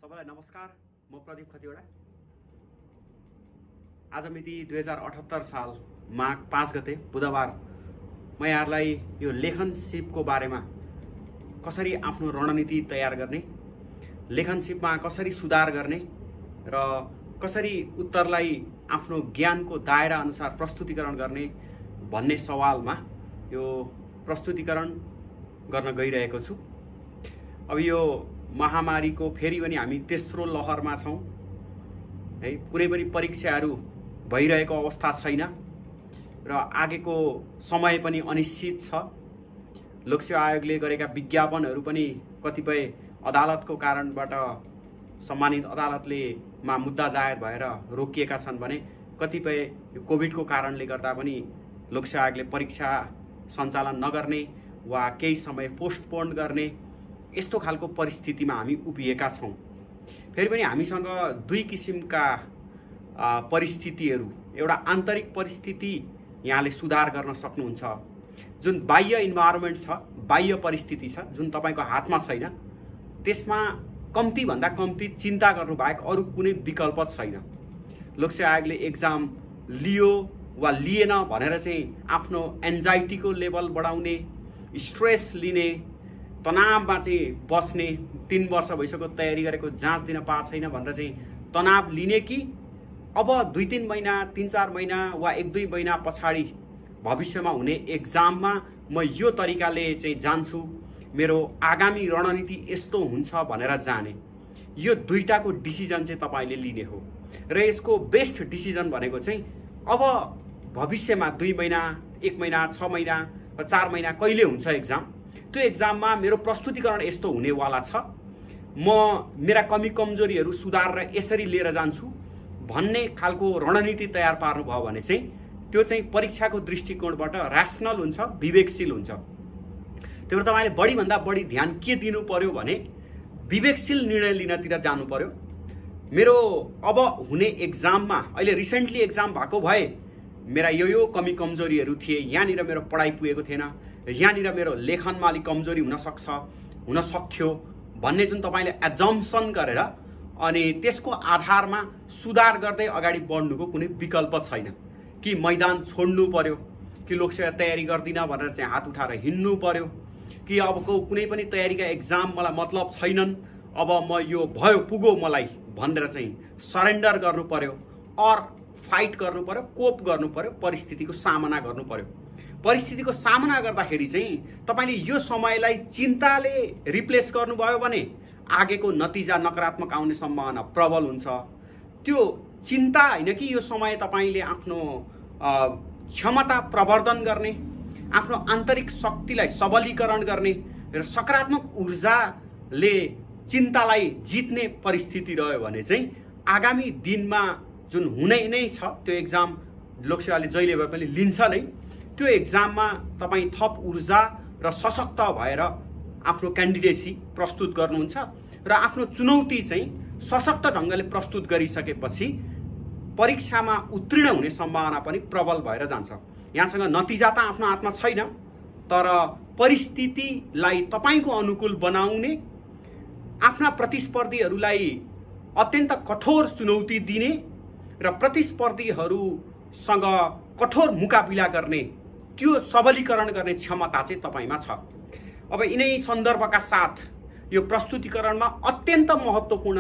सबैलाई नमस्कार। म प्रदीप खतिवडा। आज मिति 2078 साल माघ 5 गते बुधबार म यहाँलाई यो लेखन सिपको बारेमा कसरी आफ्नो रणनीति तयार गर्ने, लेखन सिपमा कसरी सुधार गर्ने र कसरी उत्तरलाई आफ्नो ज्ञानको दायरा अनुसार प्रस्तुतिकरण गर्ने भन्ने सवालमा यो प्रस्तुतिकरण गर्न गइरहेको छु। अब यो महामारीको फेरि पनि हामी तेस्रो लहरमा छौं है। कुनै पनि परीक्षाहरू भइरहेको अवस्था छैन र आगेको समय पनि अनिश्चित छ। लोकसेवा आयोगले गरेका विज्ञापनहरू पनि कतिपय अदालतको कारणबाट सम्मानित अदालतले मुद्दा दायर भएर रोकिएका छन् भने कतिपय कोभिडको कारणले गर्दा पनि लोकसेवा आयोगले परीक्षा सञ्चालन नगर्ने वा केही समय पोस्टपोन गर्ने यस्तो खालको परिस्थितिमा हामी उभिएका छौं। फेरि पनि हामीसँग दुई किसिमका परिस्थितिहरू, एउटा आन्तरिक परिस्थिति यहाँले सुधार गर्न सक्नुहुन्छ, जुन बाह्य इन्भाइरोमेन्ट छ, बाह्य परिस्थिति छ जुन तपाईको हातमा छैन, त्यसमा कम्ती भन्दा कम्ती चिन्ता गर्नु बाहेक अरु कुनै विकल्प छैन। लोकसेवा आयोगले एक्जाम लियो वा लिएन भनेर चाहिँ आफ्नो एन्जाइटीको लेभल बढाउने, स्ट्रेस लिने, तनावमा चाहिँ बस्ने, 3 वर्ष भइसक्यो तयारी गरेको जाँच दिन पाएको छैन भनेर चाहिँ तनाव लिने कि अब 2-3 महिना, 3-4 महिना वा 1-2 महिना पछाडि भविष्यमा हुने एक्जाममा म यो तरिकाले चाहिँ जान्छु, मेरो आगामी रणनीति यस्तो हुन्छ भनेर जाने। यो दुईटाको डिसिजन चाहिँ तपाईले लिने हो र यसको बेस्ट डिसिजन भनेको चाहिँ अब भविष्यमा 2 महिना, 1 महिना, 6 महिना, 4 महिना कहिले हुन्छ एक्जाम, त्यो एक्जाममा मेरो प्रस्तुतिकरण यस्तो हुनेवाला छ, म मेरा कमी कमजोरीहरू सुधारेर यसरी लिएर जान्छु भन्ने खालको रणनीति तयार पार्नु भयो भने चाहिँ त्यो चाहिँ परीक्षाको दृष्टिकोणबाट र्यासनल हुन्छ, विवेकशील हुन्छ। त्यही भएर तपाईले बढी भन्दा बढी ध्यान के दिनु पर्यो भने विवेकशील निर्णय लिनतिर जानु पर्यो। मेरो अब हुने एक्जाममा, अहिले रिसेन्टली एक्जाम भएको भए मेरा यो कमी कमजोरीहरू थिए, यहाँनिर मेरो पढाइ पुगेको थिएन, यहाँनिर मेरो लेखनमा अलिक कमजोरी हुन सक्थ्यो भन्ने जुन तपाईले एजम्पसन गरेर अनि त्यसको आधारमा सुधार गर्दै अगाडि बढ्नुको कुनै विकल्प छैन। कि मैदान छोड्नु पर्यो, कि लोकसेवा तयारी गर्दिन भनेर चाहिँ हात उठाएर हिँड्नु पर्यो, कि अबको कुनै पनि तयारीका एक्जाम मलाई मतलब छैनन्, अब म यो भयो पुगो मलाई भनेर चाहिँ सरेन्डर गर्नु पर्यो, और फाइट गर्नु पर्यो, कोप गर्नु पर्यो, परिस्थितिको सामना गर्नु पर्यो। परिस्थितिको सामना गर्दाखेरि चाहिँ तपाईले यो समयलाई चिन्ताले रिप्लेस गर्नुभयो भने आगेको नतिजा नकारात्मक आउने सम्भावना प्रबल हुन्छ। त्यो चिन्ता हैन कि यो समय तपाईले आफ्नो क्षमता प्रवर्धन गर्ने, आफ्नो आन्तरिक शक्तिलाई सबलीकरण गर्ने र सकारात्मक ऊर्जाले चिन्तालाई जित्ने परिस्थिति रह्यो भने चाहिँ आगामी दिनमा जुन हुने नै छ त्यो एक्जाम लोकसेवाले जहिले भए पनि लिन्छ नै, त्यो एक्जाममा तपाई थप ऊर्जा र सशक्त भएर आफ्नो क्यान्डिडेसी प्रस्तुत गर्नुहुन्छ र आफ्नो चुनौती चाहिँ सशक्त ढंगले प्रस्तुत गरिसकेपछि परीक्षामा उत्तीर्ण हुने सम्भावना पनि प्रबल भएर जान्छ। यहाँसँग नतिजा त आफ्नो हातमा छैन, तर परिस्थितिलाई तपाईको अनुकूल बनाउने, आफ्ना प्रतिस्पर्धीहरूलाई अत्यन्त कठोर चुनौती दिने र प्रतिस्पर्धीहरूसँग कठोर मुकाबिला गर्ने, त्यो सबलीकरण गर्ने क्षमता चाहिँ तपाईमा छ। अब यिनै सन्दर्भका साथ यो प्रस्तुतिकरणमा अत्यन्त महत्त्वपूर्ण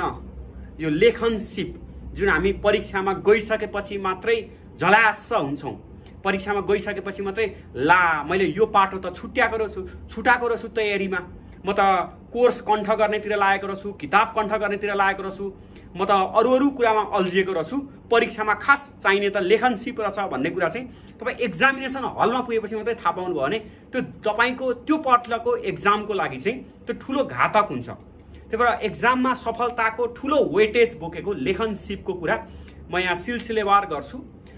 यो लेखन सिप जुन हामी परीक्षामा गइसकेपछि मात्रै झलास हुन्छौं, परीक्षामा गइसकेपछि मात्रै ला मैले यो पाटो त छुटाएको रहेछु तयारीमा, म त कोर्स कण्ठ गर्नेतिर लागेको रहेछु, किताब कण्ठ गर्नेतिर लागेको रहेछु, म त अरु कुरामा अल्झिएको रहेछु, परीक्षामा खास चाहिने त लेखन सिप रहेछ भन्ने कुरा चाहिँ तपाई एक्जामिनेसन हलमा पुगेपछि मात्रै थाहा पाउनु भयो भने त्यो तपाईको त्यो पटलको एक्जामको लागि चाहिँ त्यो ठूलो घातक हुन्छ। त्यही भएर एक्जाममा सफलताको ठूलो वेटेज बोकेको लेखन सिपको कुरा म यहाँ सिलसिलेवार गर्छु।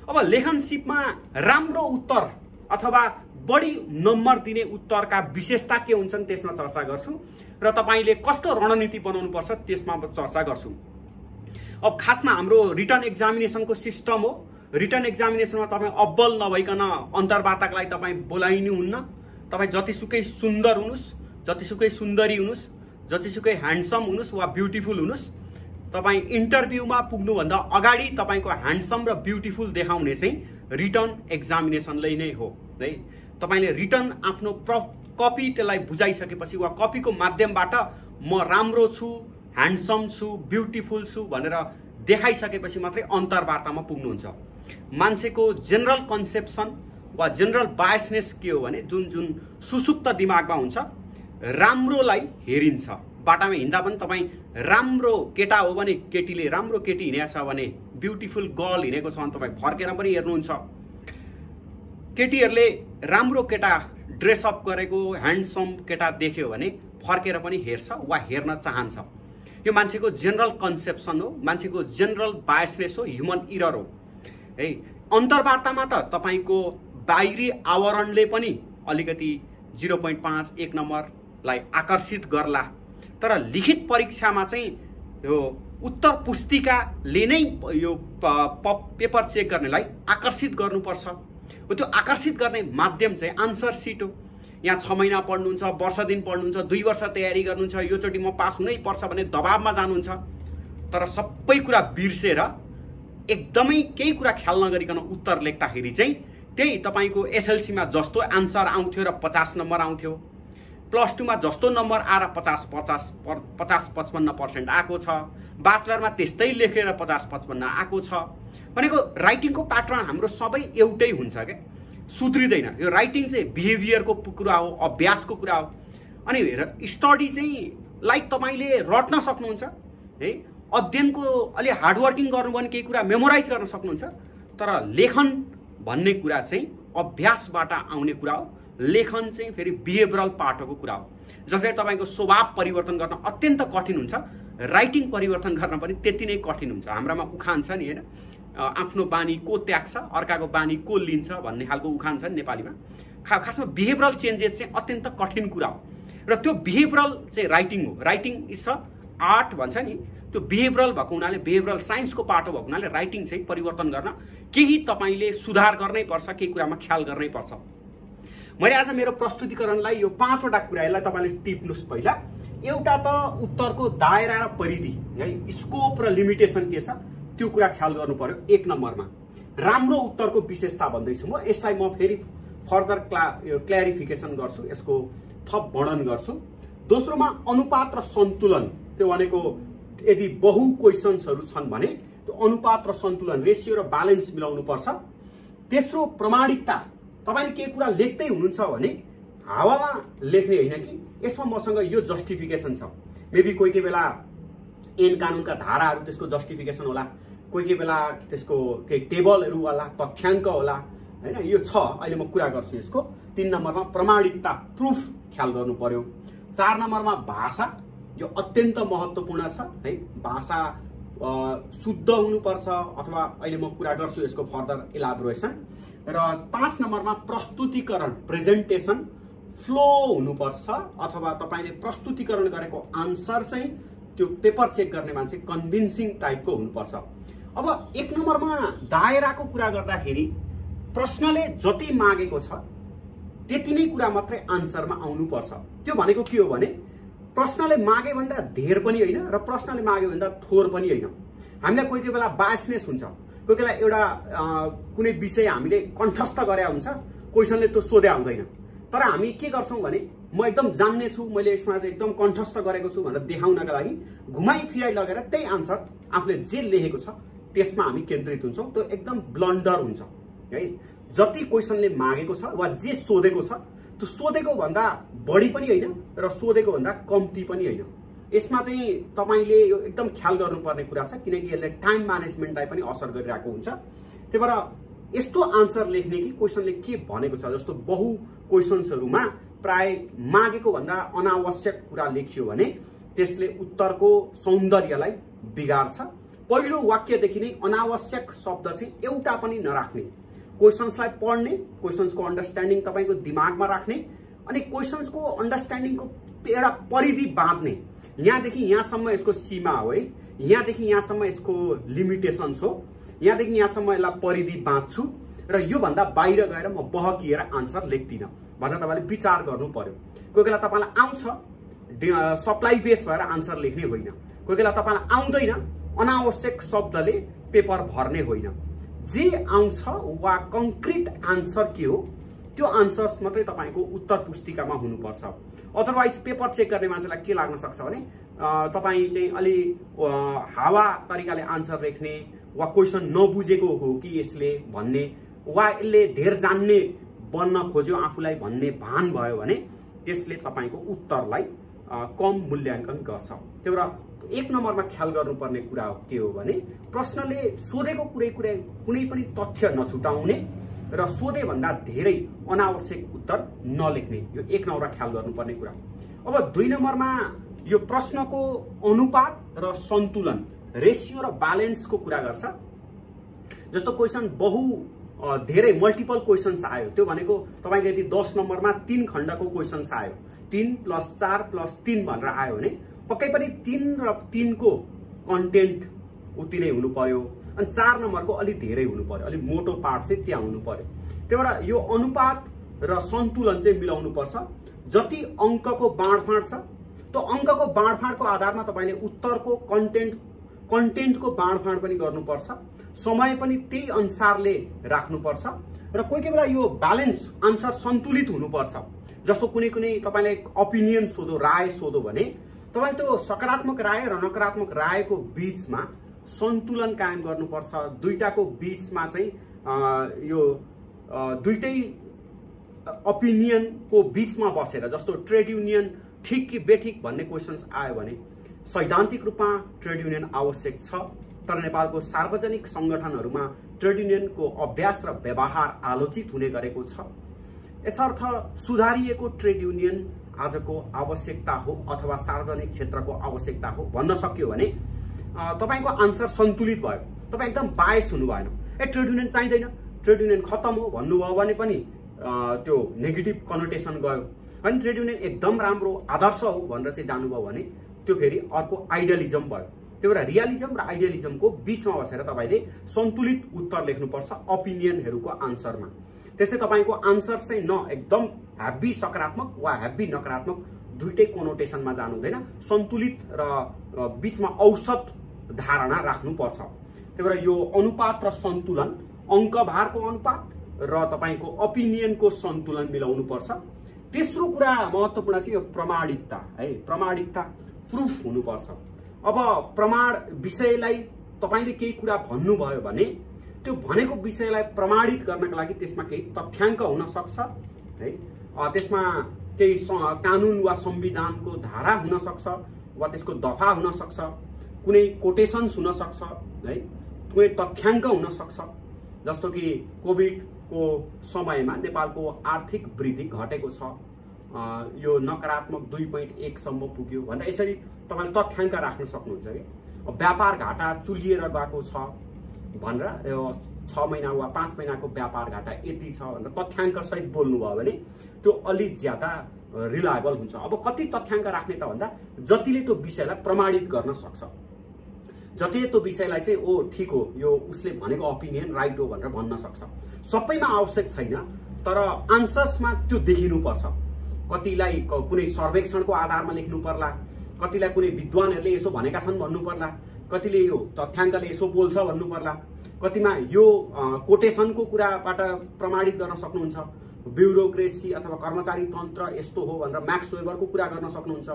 अब लेखन सिपमा राम्रो उत्तर अथवा बढी नम्बर दिने उत्तरका विशेषता के हुन्छन् त्यसमा चर्चा गर्छु र तपाईले कस्तो रणनीति बनाउनु पर्छ त्यसमा चर्चा गर्छु। अब खासमा हाम्रो रिटन एक्जामिनेसनको सिस्टम हो। रिटन एक्जामिनेसनमा तपाई अब्बल नभइकन अन्तर्वार्ताका लागि तपाई बोलाइनु हुन्न। तपाई जतिसुकै सुन्दर हुनुस्, जतिसुकै सुन्दरी हुनुस्, जतिसुकै ह्यान्डसम हुनुस् वा ब्युटिफुल हुनुस्, तपाईँ इन्टरभ्यूमा पुग्नुभन्दा अगाडि तपाईँको ह्यान्डसम र ब्युटिफुल देखाउने चाहिँ रिटन एक्जामिनेसनले नै हो है। तपाईँले रिटन आफ्नो कपी त्यसलाई बुझाइसकेपछि वा कपीको माध्यमबाट म राम्रो छु, ह्यान्डसम छु, ब्युटिफुल छु भनेर देखाइसकेपछि मात्रै अन्तर्वार्तामा पुग्नुहुन्छ। मान्छेको जेनरल कन्सेप्सन वा जेनरल बायसनेस के हो भने जुन जुन सुसुप्त दिमागमा हुन्छ, राम्रोलाई हेरिन्छ। बाटामा हिँड्दा पनि तपाईँ राम्रो केटा हो भने केटीले राम्रो केटी हिँडेको छ भने, ब्युटिफुल गर्ल हिँडेको छ भने तपाईँ फर्केर पनि हेर्नुहुन्छ। केटीहरूले राम्रो केटा ड्रेसअप गरेको ह्यान्डसम केटा देख्यो भने फर्केर पनि हेर्छ वा हेर्न चाहन्छ। यो मान्छेको जेनरल कन्सेप्सन हो, मान्छेको जेनरल बायसनेस हो, ह्युमन इरर हो है। अन्तर्वार्तामा त तपाईँको बाहिरी आवरणले पनि अलिकति 0.5 1 नम्बरलाई आकर्षित गर्ला, तर लिखित परीक्षामा चाहिँ यो उत्तर पुस्तिकाले नै यो पेपर चेक गर्नेलाई आकर्षित गर्नुपर्छ। त्यो आकर्षित गर्ने माध्यम चाहिँ आन्सर सिट हो। यहाँ 6 महिना पढ्नुहुन्छ, वर्ष दिन पढ्नुहुन्छ, 2 वर्ष तयारी गर्नुहुन्छ, योचोटि म पास हुनै पर्छ भन्ने दबावमा जानुहुन्छ, तर सबै कुरा बिर्सेर एकदमै केही कुरा ख्याल नगरिकन उत्तर लेख्दाखेरि चाहिँ त्यही तपाईँको एसएलसीमा जस्तो आन्सर आउँथ्यो र 50 नम्बर आउँथ्यो, +2 मा जस्तो नम्बर आएर 50-55% आएको छ, ब्याचलरमा त्यस्तै लेखेर 50-55 आएको छ। भनेको राइटिङको प्याटर्न हाम्रो सबै एउटै हुन्छ क्या, सुध्रिँदैन। यो राइटिङ चाहिँ बिहेभियरको कुरा हो, अभ्यासको कुरा हो। अनि स्टडी चाहिँ लाइक तपाईँले रट्न सक्नुहुन्छ है, अध्ययनको अलि हार्डवर्किङ गर्नु भने केही कुरा मेमोराइज गर्न सक्नुहुन्छ, तर लेखन भन्ने कुरा चाहिँ अभ्यासबाट आउने कुरा हो। लेखन चाहिँ फेरि बिहेभियरल पार्टको कुरा हो। जसरी तपाईँको स्वभाव परिवर्तन गर्न अत्यन्त कठिन हुन्छ, राइटिङ परिवर्तन गर्न पनि त्यति नै कठिन हुन्छ। हाम्रामा उखान छ नि होइन, आफ्नो बानी को त्याग्छ अर्काको बानी को लिन्छ भन्ने खालको उखान छ नि नेपालीमा। खासमा बिहेभियरल चेन्जेस चाहिँ अत्यन्त कठिन कुरा हो र त्यो बिहेभियरल चाहिँ राइटिङ हो। राइटिङ इज अ आर्ट भन्छ नि, त्यो बिहेभियरल भएको हुनाले, बिहेभियरल साइन्सको पार्ट भएको हुनाले राइटिङ चाहिँ परिवर्तन गर्न केही तपाईँले सुधार गर्नै पर्छ, केही कुरामा ख्याल गर्नै पर्छ। मैले आज मेरो प्रस्तुतिकरणलाई यो 5वटा कुरालाई तपाईँले टिप्नुहोस्। पहिला एउटा त उत्तरको दायरा र परिधि है, स्कोप र लिमिटेसन के छ त्यो कुरा ख्याल गर्नु पर्यो। 1 नम्बरमा राम्रो उत्तरको विशेषता भन्दैछु म, यसलाई म फेरि फर्दर क्ल्यारिफिकेसन गर्छु, यसको थप वर्णन गर्छु। दोस्रोमा अनुपात र सन्तुलन, त्यो भनेको यदि बहु क्वेसन्सहरू छन् भने त्यो अनुपात र सन्तुलन, रेसियो र ब्यालेन्स मिलाउनु पर्छ। तेस्रो प्रमाणिकता, तपाईँले केही कुरा लेख्दै हुनुहुन्छ भने हावामा लेख्ने होइन कि यसमा मसँग यो जस्टिफिकेसन छ। मेबी कोही बेला ऐन कानुनका धाराहरू त्यसको जस्टिफिकेसन होला, कोही बेला त्यसको केही टेबलहरू होला, तथ्याङ्क होला होइन, यो छ। अहिले म कुरा गर्छु यसको। 3 नम्बरमा प्रमाणिकता, प्रुफ ख्याल गर्नु पर्यो। 4 नम्बरमा भाषा, यो अत्यन्त महत्त्वपूर्ण छ है, भाषा शुद्ध हुनुपर्छ, अथवा अहिले म कुरा गर्छु यसको फर्दर इलाबोरेसन। र 5 नम्बरमा प्रस्तुतिकरण, प्रेजेन्टेसन फ्लो हुनुपर्छ, अथवा तपाईँले प्रस्तुतिकरण गरेको आन्सर चाहिँ त्यो पेपर चेक गर्ने मान्छे कन्भिन्सिङ टाइपको हुनुपर्छ। अब 1 नम्बरमा दायराको कुरा गर्दाखेरि प्रश्नले जति मागेको छ त्यति नै कुरा मात्रै आन्सरमा आउनुपर्छ। त्यो भनेको के हो भने प्रश्नले मागे भन्दा धेर पनि होइन र प्रश्नले मागे भन्दा थोर पनि होइन। हामीलाई कोही बेला बायसनेस हुन्छ, कोही बेला एउटा कुनै विषय हामीले कण्ठस्थ गरे हुन्छ, क्वेसनले त्यो सोधे आउँदैन, तर हामी के गर्छौँ भने म एकदम जान्ने छु, मैले यसमा चाहिँ एकदम कण्ठस्थ गरेको छु भनेर देखाउनका लागि घुमाइ फिराइ लगेर त्यही आन्सर आफूले जे लेखेको छ त्यसमा हामी केन्द्रित हुन्छौँ। त्यो एकदम ब्लन्डर हुन्छ है। जति क्वेसनले मागेको छ वा जे सोधेको छ त्यो सोधेको भन्दा बढी पनि होइन र सोधेको भन्दा कम्ती पनि होइन। यसमा चाहिँ तपाईँले यो एकदम ख्याल गर्नुपर्ने कुरा छ, किनकि यसले टाइम म्यानेजमेन्टलाई पनि असर गरिरहेको हुन्छ। त्यही भएर यस्तो आन्सर लेख्ने कि क्वेसनले के भनेको छ, जस्तो बहु क्वेसन्सहरूमा प्राय मागेको भन्दा अनावश्यक कुरा लेखियो भने त्यसले उत्तरको सौन्दर्यलाई बिगार्छ। पहिलो वाक्यदेखि नै अनावश्यक शब्द चाहिँ एउटा पनि नराख्ने, क्वेसन्सलाई पढ्ने, क्वेसन्सको अन्डरस्ट्यान्डिङ तपाईँको दिमागमा राख्ने, अनि क्वेसन्सको अन्डरस्ट्यान्डिङको एउटा परिधि बाँध्ने। यहाँदेखि यहाँसम्म यसको सीमा हो है, यहाँदेखि यहाँसम्म यसको लिमिटेसन्स हो, यहाँदेखि यहाँसम्म यसलाई परिधि बाँध्छु र योभन्दा बाहिर गएर म बहकिएर आन्सर लेख्दिनँ भनेर तपाईँले विचार गर्नु पर्यो। कोही बेला तपाईँलाई आउँछ, सप्लाई बेस भएर आन्सर लेख्ने होइन, कोही बेला तपाईँलाई आउँदैन, अनावश्यक शब्दले पेपर भर्ने होइन। जे आउँछ वा कंक्रीट आन्सर के हो त्यो आन्सर्स मात्रै तपाईको उत्तर पुस्तिकामा हुनुपर्छ। अदरवाइज पेपर चेक गर्ने मान्छेलाई के लाग्न सक्छ भने तपाई चाहिँ अलि हावा तरिकाले आन्सर लेख्ने वा क्वेशन नबुझेको हो कि यसले भन्ने वा यसले धेर जान्ने बन्न खोज्यो आफूलाई भन्ने भान भयो भने त्यसले तपाईको उत्तरलाई कम मूल्याङ्कन गर्छ। त्यही भएर एक नम्बरमा ख्याल गर्नुपर्ने कुरा के हो भने प्रश्नले सोधेको कुनै पनि तथ्य नछुटाउने र सोधे भन्दा धेरै अनावश्यक उत्तर नलेख्ने, यो एक नम्बरमा ख्याल गर्नुपर्ने कुरा। अब 2 नम्बरमा यो प्रश्नको अनुपात र सन्तुलन, रेशियो र ब्यालेन्सको कुरा गर्छ। जस्तो क्वेशन धेरै मल्टिपल क्वेशन्स आयो, त्यो भनेको तपाईको यदि 10 नम्बरमा 3 खण्डको क्वेशन्स आयो, 3 + 4 + 3 भनेर आयो भने पक्कै पनि 3 र 3 को कन्टेन्ट उति नै हुनु पर्यो अनि 4 नम्बरको अलि धेरै हुनु पर्यो, अलि मोटो पार्ट चाहिँ त्यहाँ हुनु पर्यो। त्यही भएर यो अनुपात र सन्तुलन चाहिँ मिलाउनु पर्छ। जति अंकको बाँडफाँड छ त्यो अंकको बाँडफाँडको आधारमा तपाईले उत्तरको कन्टेन्टको बाँडफाँड पनि गर्नुपर्छ, समय पनि त्यही अनुसारले राख्नुपर्छ र कोही बेला यो ब्यालेन्स आन्सर सन्तुलित हुनुपर्छ। जस्तो कुनै तपाईले ओपिनियन सोधो, राय सोधो भने तपाईले त्यो सकारात्मक राय र नकारात्मक रायको बीचमा सन्तुलन कायम गर्नुपर्छ। दुईटाको बीचमा चाहिँ यो दुईटै ओपिनियनको बीचमा बसेर, जस्तो ट्रेड युनियन ठीक कि बेठिक भन्ने क्वेशन्स आयो भने सैद्धान्तिक रूपमा ट्रेड युनियन आवश्यक छ, तर नेपालको सार्वजनिक संगठनहरूमा ट्रेड युनियनको अभ्यास र व्यवहार आलोचित हुने गरेको छ। यसर्थ सुधारिएको ट्रेड युनियन आजको आवश्यकता हो अथवा सार्वजनिक क्षेत्रको आवश्यकता हो भन्न सकियो भने तपाईको आन्सर सन्तुलित भयो। तपाई एकदम बायस हुनु भएन, ट्रेड युनियन चाहिँदैन, ट्रेड युनियन खत्तम हो भन्नुभयो भने पनि त्यो नेगेटिभ कनोटेसन गयो। अनि ट्रेड युनियन एकदम राम्रो आदर्श हो भनेर चाहिँ जानुभयो भने त्यो फेरि अर्को आइडियलिजम भयो। त्यही भएर रियलिजम र आइडियलिजमको बीचमा बसेर तपाईले सन्तुलित उत्तर लेख्नुपर्छ ओपिनियनहरूको आन्सरमा। त्यस्तै तपाईको आन्सर चाहिँ न एकदम हेभी सकारात्मक वा हेभी नकारात्मक दुईटै कोनोटेसनमा जानु हुँदैन, सन्तुलित र बीचमा औसत धारणा राख्नुपर्छ। त्यही भएर यो अनुपात र सन्तुलन, अंकभारको अनुपात र तपाईको ओपिनियनको सन्तुलन मिलाउनु पर्छ। तेस्रो कुरा महत्त्वपूर्ण चाहिँ यो प्रमाणिकता है, प्रमाणिकता प्रुफ हुनुपर्छ। अब प्रमाण विषयलाई तपाईले केही कुरा भन्नुभयो भने त्यो भनेको विषयलाई प्रमाणित गर्नका लागि त्यसमा केही तथ्याङ्क हुन सक्छ है, त्यसमा केही कानुन वा संविधानको धारा हुन सक्छ वा त्यसको दफा हुन सक्छ, कुनै कोटेशन्स हुन सक्छ है, कुनै तथ्याङ्क हुन सक्छ। जस्तो कि कोभिडको समयमा नेपालको आर्थिक वृद्धि घटेको छ, यो नकारात्मक 2.1 सम्म पुग्यो भनेर यसरी तपाईले तथ्याङ्क राख्न सक्नुहुन्छ कि व्यापार घाटा चुलिएर गएको छ भनेर 6 महिना वा 5 महिनाको व्यापार घाटा यति छ भनेर तथ्याङ्क सहित बोल्नुभयो भने त्यो अलि ज्यादा रिलायबल हुन्छ। अब कति तथ्याङ्क राख्ने त भन्दा जतिले त्यो विषयलाई प्रमाणित गर्न सक्छ, जतिले त्यो विषयलाई चाहिँ ओ ठीक हो यो उसले भनेको ओपिनियन राइट हो भनेर भन्न सक्छ। सबैमा आवश्यक छैन, तर आन्सर्समा त्यो देखिनु पर्छ। कतिलाई कुनै सर्वेक्षणको आधारमा लेख्नु पर्ला, कतिलाई कुनै विद्वानहरूले यसो भनेका छन् भन्नु पर्ला, कतिले यो तथ्याङ्कले यसो बोल्छ भन्नु पर्ला, कतिमा यो कोटेसनको कुराबाट प्रमाणित गर्न सक्नुहुन्छ, ब्युरोक्रेसी अथवा कर्मचारी तन्त्र यस्तो हो भनेर म्याक्स वेबरको कुरा गर्न सक्नुहुन्छ,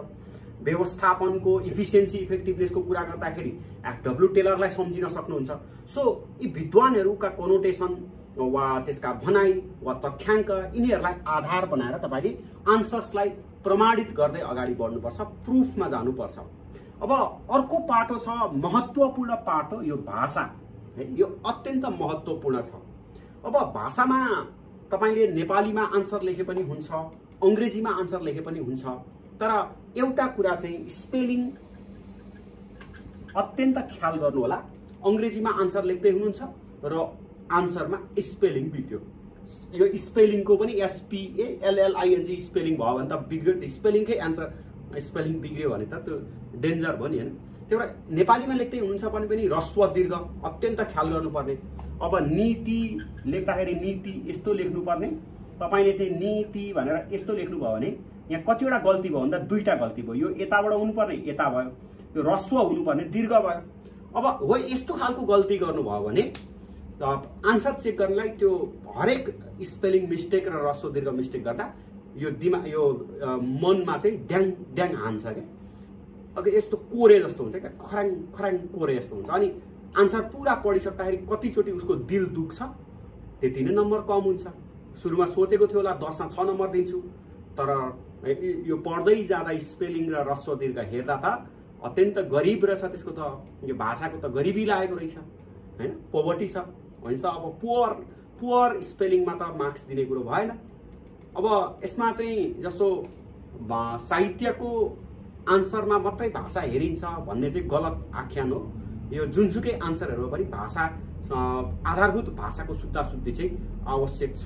व्यवस्थापनको इफिसियन्सी इफेक्टिभनेसको कुरा गर्दाखेरि एफडब्ल्यू टेलरलाई सम्झिन सक्नुहुन्छ। सो यी विद्वानहरूका कोनोटेसन वा त्यसका भनाइ वा तथ्याङ्क यिनीहरूलाई आधार बनाएर तपाईले आन्सर्सलाई प्रमाणित गर्दै अगाडि बढ्नुपर्छ, प्रुफमा जानुपर्छ। अब अर्को पाटो छ, महत्त्वपूर्ण पाटो, यो भाषा है, यो अत्यन्त महत्त्वपूर्ण छ। अब भाषामा तपाईले नेपालीमा आन्सर लेखे पनि हुन्छ, अंग्रेजीमा आन्सर लेखे पनि हुन्छ, तर एउटा कुरा चाहिँ स्पेलिङ अत्यन्त ख्याल गर्नु होला। अंग्रेजीमा आन्सर लेख्दै हुनुहुन्छ र आन्सरमा स्पेलिङ बिग्रियो, यो स्पेलिङको पनि SPELLING स्पेलिङ भयो भने त बिग्रियो, त्यो स्पेलिङकै आन्सर स्पेलिङ बिग्रियो भने त त्यो डेन्जर भयो नि हैन। त्यही भएर नेपालीमा लेख्दै हुनुहुन्छ भने पनि ह्रस्व दीर्घ अत्यन्त ख्याल गर्नुपर्ने। अब नीति लेख्दाखेरि नीति यस्तो लेख्नुपर्ने, तपाईले चाहिँ नीति भनेर यस्तो लेख्नुभयो भने यहाँ कतिवटा गल्ती भयो भन्दा दुईटा गल्ती भयो। यो यताबाट हुनुपर्ने यता भयो, यो ह्रस्व हुनुपर्ने दीर्घ भयो। अब हो यस्तो खालको गल्ती गर्नुभयो भने आन्सर चेक गर्नलाई त्यो हरेक स्पेलिङ मिस्टेक र ह्रस्व दीर्घ मिस्टेक गर्दा यो यो मनमा चाहिँ ड्याङ ड्याङ हान्छ क्या। अघि यस्तो कोरे जस्तो हुन्छ क्या, खराङ खराङ कोरे जस्तो हुन्छ। अनि आन्सर पुरा पढिसक्दाखेरि कतिचोटि उसको दिल दुख्छ, त्यति नै नम्बर कम हुन्छ। सुरुमा सोचेको थियो होला 10 मा 6 नम्बर दिन्छु, तर यो पढ्दै जाँदा स्पेलिङ र ह्रस्व दीर्घ हेर्दा त अत्यन्त गरिब रहेछ। त्यसको त यो भाषाको त गरिबी लागेको रहेछ हैन, पोभर्टी छ। भनेपछि अब पुवर स्पेलिङमा त मार्क्स दिने कुरो भएन। अब यसमा चाहिँ जस्तो साहित्यको आन्सरमा मात्रै भाषा हेरिन्छ भन्ने चाहिँ गलत आख्यान हो। यो जुनसुकै आन्सरहरुमा पनि भाषा आधारभूत भाषाको शुद्ध शुद्धि चाहिँ आवश्यक छ।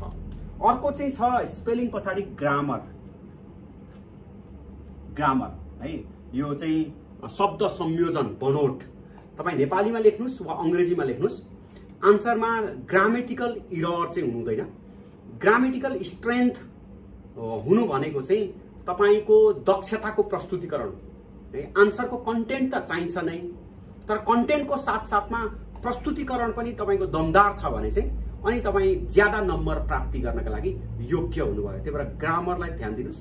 अर्को चाहिँ छ स्पेलिङ पछाडि ग्रामर। ग्रामर है, यो चाहिँ शब्द संयोजन बनोट। तपाई नेपालीमा लेख्नुस् वा अंग्रेजीमा लेख्नुस्, आन्सरमा ग्रामेटिकल इरर चाहिँ हुनुहुँदैन। ग्रामेटिकल स्ट्रेन्थ हुनु भनेको चाहिँ तपाईको दक्षताको प्रस्तुतिकरण है। आन्सरको कन्टेन्ट त चाहिन्छ नै, तर कन्टेन्टको साथसाथमा प्रस्तुतिकरण पनि तपाईको दमदार छ भने चाहिँ अनि तपाई ज्यादा नम्बर प्राप्ति गर्नका लागि योग्य हुनुभयो। त्यही भएर ग्रामरलाई ध्यान दिनुस्।